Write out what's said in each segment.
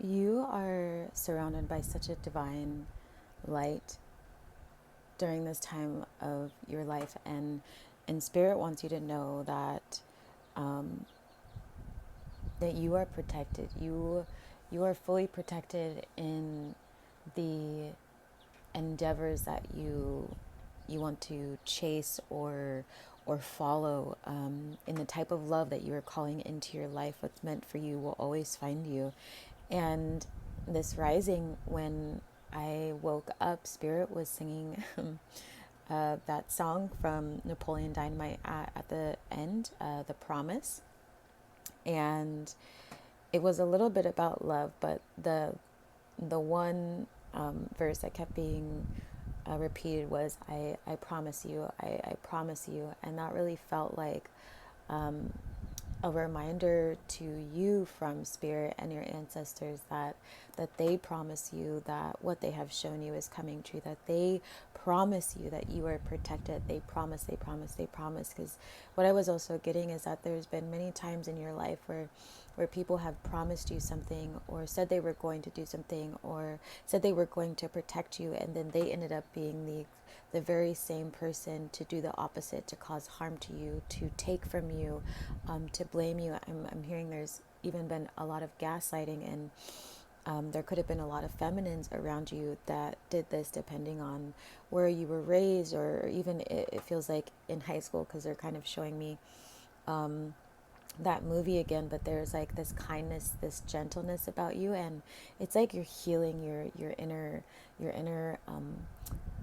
You are surrounded by such a divine light during this time of your life, and spirit wants you to know um, that you are protected. You are fully protected in the endeavors that you want to chase or follow, in the type of love that you are calling into your life. What's meant for you will always find you. And this rising, when I woke up, Spirit was singing that song from Napoleon Dynamite at the end, The Promise. And it was a little bit about love, but the one verse that kept being repeated was, I promise you, I promise you. And that really felt like a reminder to you from spirit and your ancestors that they promise you that what they have shown you is coming true, that they promise you that you are protected. They promise, they promise, they promise. Because what I was also getting is that there's been many times in your life where people have promised you something, or said they were going to do something, or said they were going to protect you, and then they ended up being the very same person to do the opposite, to cause harm to you, to take from you, to blame you. I'm hearing there's even been a lot of gaslighting, and there could have been a lot of feminines around you that did this, depending on where you were raised, or even it feels like in high school, because they're kind of showing me that movie again. But there's like this kindness, this gentleness about you, and it's like you're healing your inner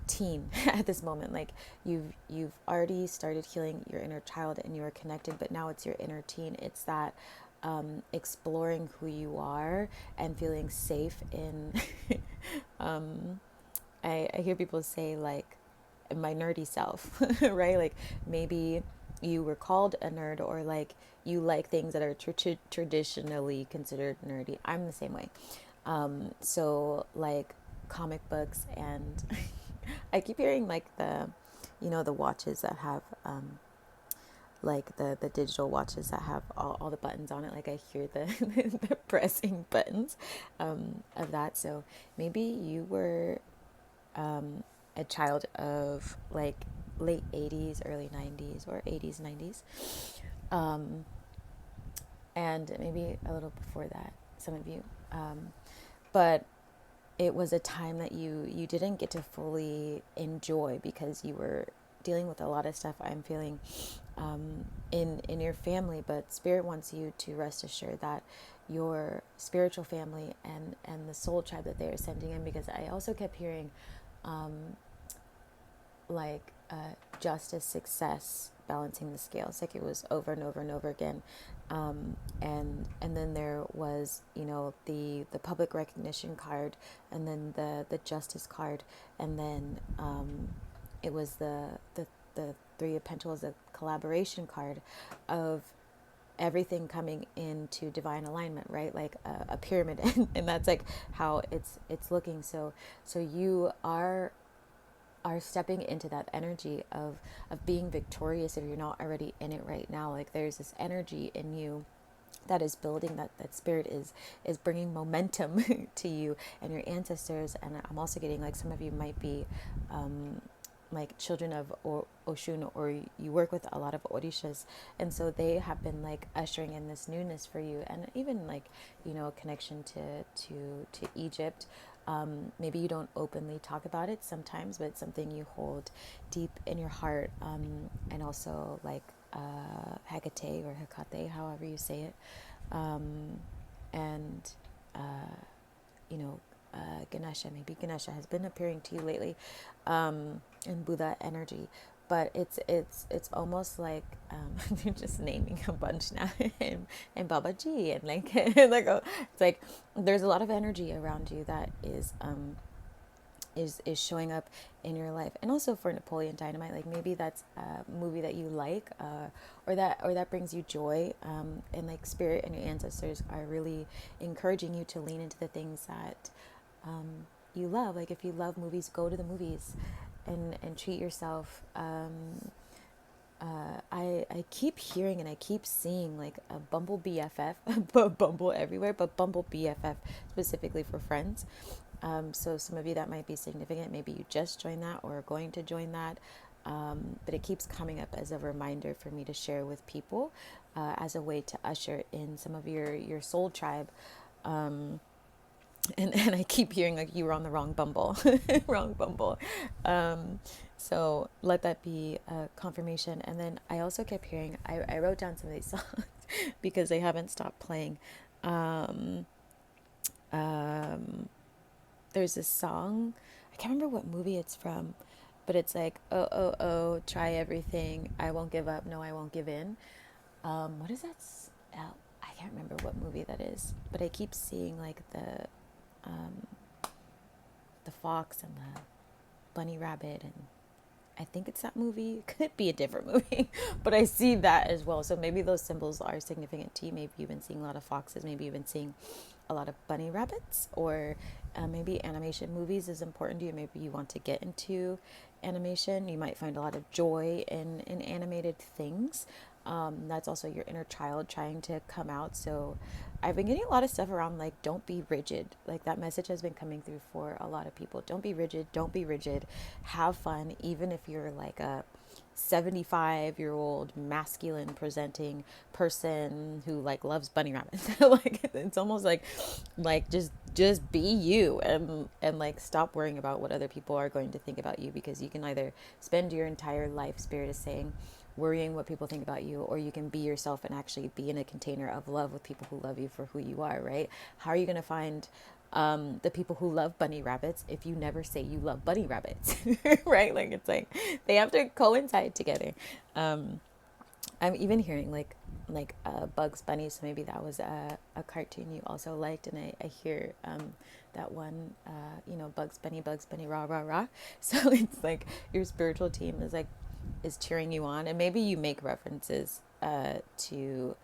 teen at this moment. Like you've already started healing your inner child, and you are connected, but now it's your inner teen. It's that exploring who you are and feeling safe in I hear people say, like, my nerdy self, right? Like, maybe you were called a nerd, or like you like things that are traditionally considered nerdy. I'm the same way. So like comic books, and I keep hearing like the watches that have like the digital watches that have all the buttons on it. Like, I hear the the pressing buttons of that. So maybe you were a child of like late 80s, early 90s, or 80s, 90s. Um, and maybe a little before that, some of you. But it was a time that you didn't get to fully enjoy, because you were dealing with a lot of stuff, I'm feeling, in your family. But spirit wants you to rest assured that your spiritual family and the soul tribe that they are sending in, because I also kept hearing like justice, success, balancing the scales. Like, it was over and over and over again. And then there was, the public recognition card, and then the justice card, and then it was the Three of Pentacles, the collaboration card of everything coming into divine alignment, right? Like a pyramid, and that's like how it's looking. So you are stepping into that energy of being victorious if you're not already in it right now. Like, there's this energy in you that is building, that spirit is bringing momentum to you and your ancestors. And I'm also getting like some of you might be like children of Oshun, or you work with a lot of Orishas, and so they have been like ushering in this newness for you, and even like, connection to Egypt. Maybe you don't openly talk about it sometimes, but it's something you hold deep in your heart, and also like Hecate or Hecate, however you say it, and you know, Ganesha. Maybe Ganesha has been appearing to you lately, in Buddha energy. But it's almost like they're just naming a bunch now, and Babaji, and like like it's like there's a lot of energy around you that is showing up in your life. And also for Napoleon Dynamite, like maybe that's a movie that you like, or that brings you joy, and like spirit and your ancestors are really encouraging you to lean into the things that you love. Like, if you love movies, go to the movies and treat yourself, I keep hearing and I keep seeing like a Bumble BFF, but Bumble everywhere, but Bumble BFF specifically for friends. So some of you that might be significant. Maybe you just joined that or are going to join that. But it keeps coming up as a reminder for me to share with people as a way to usher in some of your soul tribe. And I keep hearing like you were on the wrong Bumble, wrong Bumble. Um, so let that be a confirmation. And then I also kept hearing, I wrote down some of these songs because they haven't stopped playing. Um, um, there's this song, I can't remember what movie it's from, but it's like, oh, oh, oh, try everything. I won't give up. No, I won't give in. What is that? Oh, I can't remember what movie that is, but I keep seeing like um, the fox and the bunny rabbit, and I think it's that movie. Could be a different movie, but I see that as well. So maybe those symbols are significant to you. Maybe you've been seeing a lot of foxes. Maybe you've been seeing a lot of bunny rabbits, or maybe animation movies is important to you. Maybe you want to get into animation. You might find a lot of joy in animated things. That's also your inner child trying to come out. So I've been getting a lot of stuff around like, don't be rigid. Like that message has been coming through for a lot of people. Don't be rigid. Don't be rigid. Have fun, even if you're like a 75-year-old masculine presenting person who like loves bunny rabbits. Like it's almost like just be you, and like stop worrying about what other people are going to think about you, because you can either spend your entire life, Spirit is saying, worrying what people think about you, or you can be yourself and actually be in a container of love with people who love you for who you are, right? How are you going to find the people who love bunny rabbits if you never say you love bunny rabbits? Right? Like it's like they have to coincide together. um I'm even hearing like Bugs Bunny, so maybe that was a cartoon you also liked, and I hear that one, Bugs Bunny, rah rah rah. So it's like your spiritual team is like is cheering you on, and maybe you make references to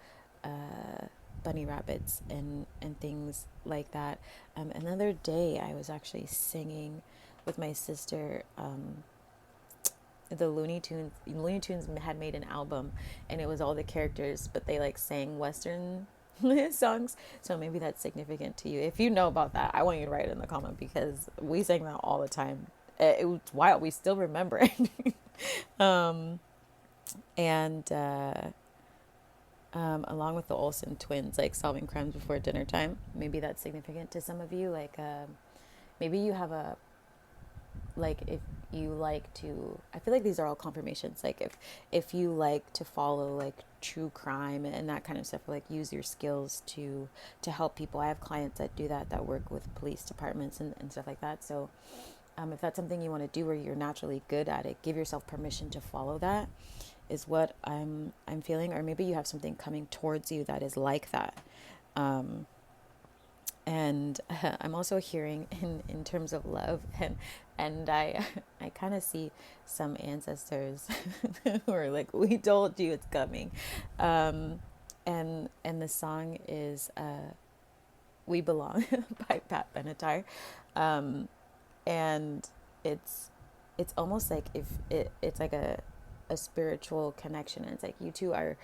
bunny rabbits and things like that. Another day, I was actually singing with my sister. The Looney Tunes had made an album, and it was all the characters, but they like sang Western songs. So maybe that's significant to you. If you know about that, I want you to write it in the comment, because we sang that all the time. It was wild. We still remember it. um, and Along with the Olsen twins, like solving crimes before dinner time. Maybe that's significant to some of you. Like maybe you have a, like, if you like to, I feel like these are all confirmations, like if you like to follow like true crime and that kind of stuff, like use your skills to help people. I have clients that do that, that work with police departments and stuff like that. So if that's something you want to do or you're naturally good at it, give yourself permission to follow that, is what I'm feeling. Or maybe you have something coming towards you that is like that. um and I'm also hearing in terms of love, and I kind of see some ancestors who are like, we told you it's coming. And the song is We Belong by Pat Benatar. And it's almost like if it's like a spiritual connection. And it's like you two are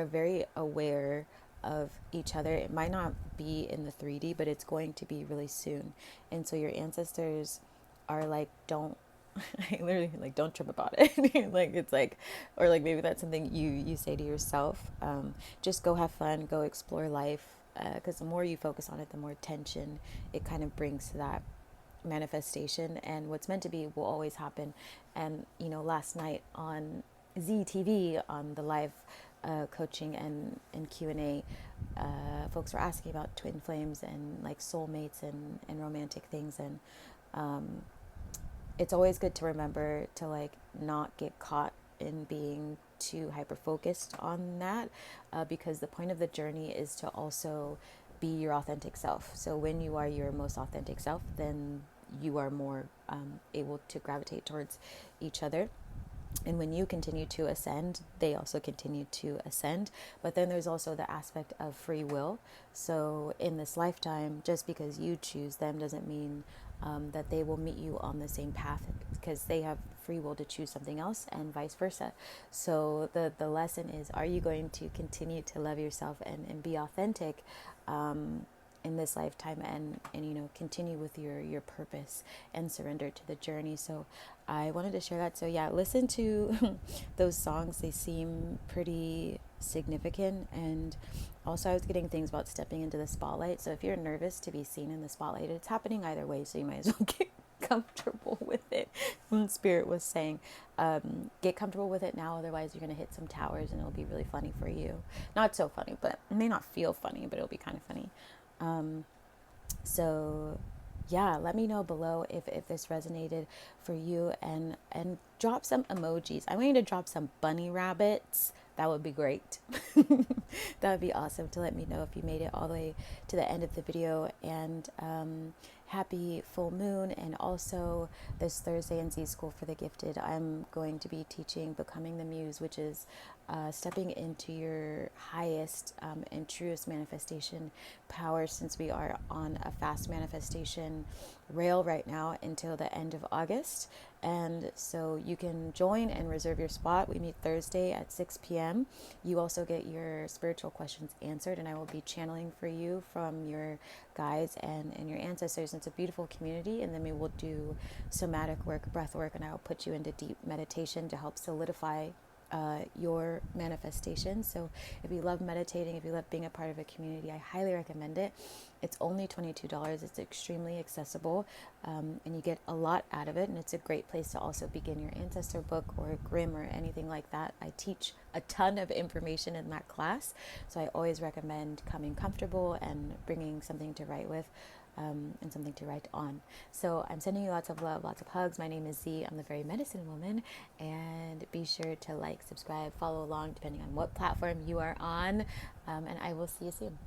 very aware of each other. It might not be in the 3D, but it's going to be really soon. And so your ancestors are like, don't I literally like, don't trip about it. Like it's like, or like maybe that's something you say to yourself. Just go have fun, go explore life, because the more you focus on it, the more tension it kind of brings to that manifestation. And what's meant to be will always happen. And last night on ZTV, on the live coaching and Q&A, folks were asking about twin flames and like soulmates and romantic things. And it's always good to remember to like not get caught in being too hyper focused on that, because the point of the journey is to also be your authentic self. So when you are your most authentic self, then you are more able to gravitate towards each other. And when you continue to ascend, they also continue to ascend. But then there's also the aspect of free will. So in this lifetime, just because you choose them doesn't mean that they will meet you on the same path, because they have free will to choose something else, and vice versa. So the lesson is, are you going to continue to love yourself and be authentic in this lifetime, and you know, continue with your purpose and surrender to the journey? So I wanted to share that. So yeah, listen to those songs. They seem pretty significant. And also, I was getting things about stepping into the spotlight. So if you're nervous to be seen in the spotlight, it's happening either way, so you might as well get comfortable with it. Spirit was saying, get comfortable with it now, otherwise you're going to hit some towers and it'll be really funny for you. Not so funny, but it may not feel funny, but it'll be kind of funny. So yeah, let me know below if this resonated for you, and drop some emojis. I want you to drop some bunny rabbits. That would be great. That would be awesome to let me know if you made it all the way to the end of the video. And happy full moon. And also this Thursday in Z School for the Gifted, I'm going to be teaching Becoming the Muse, which is stepping into your highest and truest manifestation power, since we are on a fast manifestation rail right now until the end of August. And so you can join and reserve your spot. We meet Thursday at 6 p.m. You also get your spiritual questions answered, and I will be channeling for you from your guides and your ancestors. It's a beautiful community. And then we will do somatic work, breath work, and I will put you into deep meditation to help solidify your manifestation. So if you love meditating, if you love being a part of a community, I highly recommend it. It's only $22. It's extremely accessible, and you get a lot out of it. And it's a great place to also begin your ancestor book or Grimm or anything like that. I teach a ton of information in that class, so I always recommend coming comfortable and bringing something to write with. And something to write on. So I'm sending you lots of love, lots of hugs. My name is Z. I'm the Fairy Medicine Woman. And be sure to like, subscribe, follow along, depending on what platform you are on. And I will see you soon.